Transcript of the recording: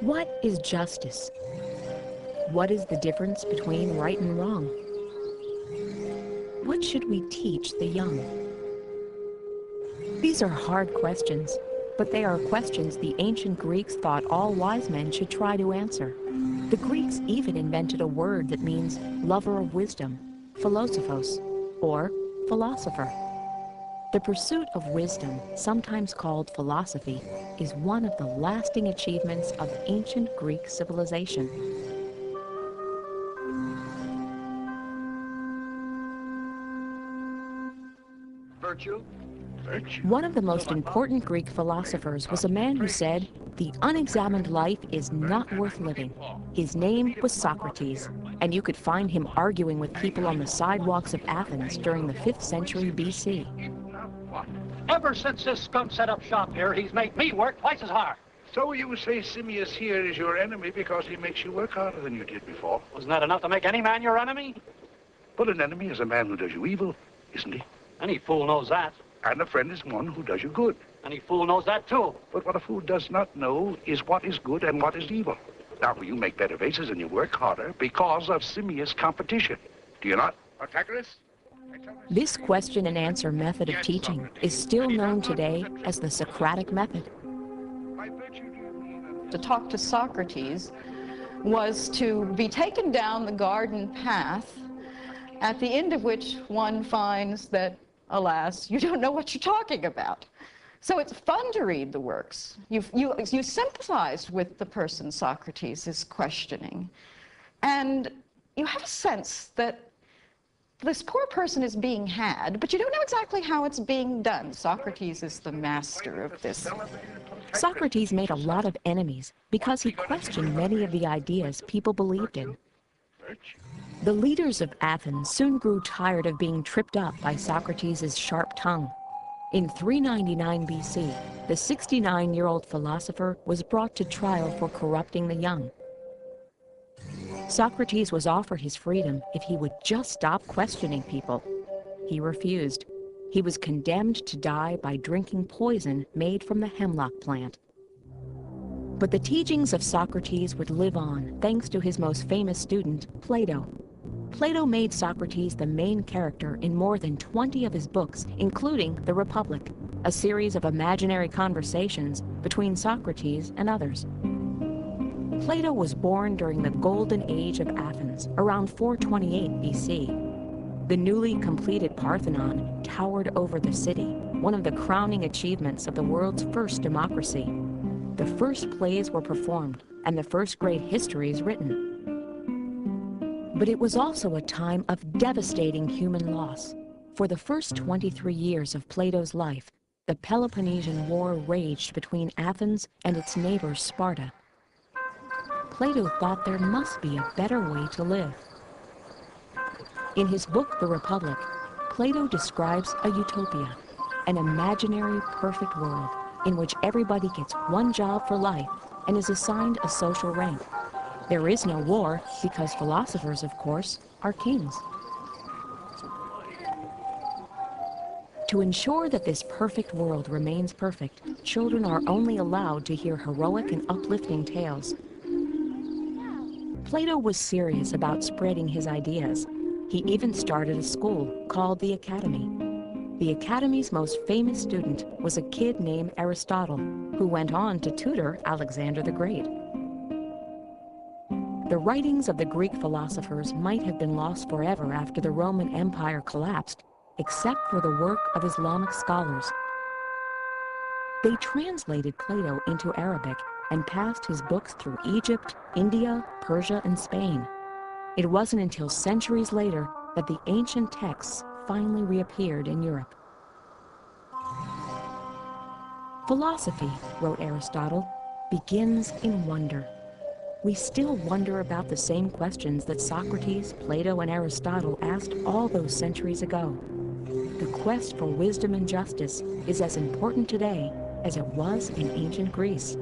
What is justice? What is the difference between right and wrong? What should we teach the young? These are hard questions, but they are questions the ancient Greeks thought all wise men should try to answer. The Greeks even invented a word that means lover of wisdom, philosophos, or philosopher. The pursuit of wisdom, sometimes called philosophy, is one of the lasting achievements of ancient Greek civilization. Virtue. One of the most important Greek philosophers was a man who said, "The unexamined life is not worth living." His name was Socrates, and you could find him arguing with people on the sidewalks of Athens during the 5th century BC. Ever since this skunk set up shop here, he's made me work twice as hard. So you say Simmias here is your enemy because he makes you work harder than you did before? Wasn't that enough to make any man your enemy? But an enemy is a man who does you evil, isn't he? Any fool knows that. And a friend is one who does you good. Any fool knows that, too. But what a fool does not know is what is good and what is evil. Now, you make better vases and you work harder because of Simmias' competition. Do you not? Protagoras? This question and answer method of teaching is still known today as the Socratic method. To talk to Socrates was to be taken down the garden path, at the end of which one finds that, alas, you don't know what you're talking about. So it's fun to read the works. You sympathize with the person Socrates is questioning. And you have a sense that this poor person is being had, but you don't know exactly how it's being done. Socrates is the master of this. Socrates made a lot of enemies because he questioned many of the ideas people believed in. The leaders of Athens soon grew tired of being tripped up by Socrates' sharp tongue. In 399 BC, the 69-year-old philosopher was brought to trial for corrupting the young. Socrates was offered his freedom if he would just stop questioning people. He refused. He was condemned to die by drinking poison made from the hemlock plant. But the teachings of Socrates would live on thanks to his most famous student, Plato. Plato made Socrates the main character in more than 20 of his books, including The Republic, a series of imaginary conversations between Socrates and others. Plato was born during the Golden Age of Athens, around 428 BC. The newly completed Parthenon towered over the city, one of the crowning achievements of the world's first democracy. The first plays were performed, and the first great histories written. But it was also a time of devastating human loss. For the first 23 years of Plato's life, the Peloponnesian War raged between Athens and its neighbor Sparta. Plato thought there must be a better way to live. In his book, The Republic, Plato describes a utopia, an imaginary perfect world in which everybody gets one job for life and is assigned a social rank. There is no war because philosophers, of course, are kings. To ensure that this perfect world remains perfect, children are only allowed to hear heroic and uplifting tales. Plato was serious about spreading his ideas. He even started a school called the Academy. The Academy's most famous student was a kid named Aristotle, who went on to tutor Alexander the Great. The writings of the Greek philosophers might have been lost forever after the Roman Empire collapsed, except for the work of Islamic scholars. They translated Plato into Arabic and passed his books through Egypt, India, Persia, and Spain. It wasn't until centuries later that the ancient texts finally reappeared in Europe. Philosophy, wrote Aristotle, begins in wonder. We still wonder about the same questions that Socrates, Plato, and Aristotle asked all those centuries ago. The quest for wisdom and justice is as important today as it was in ancient Greece.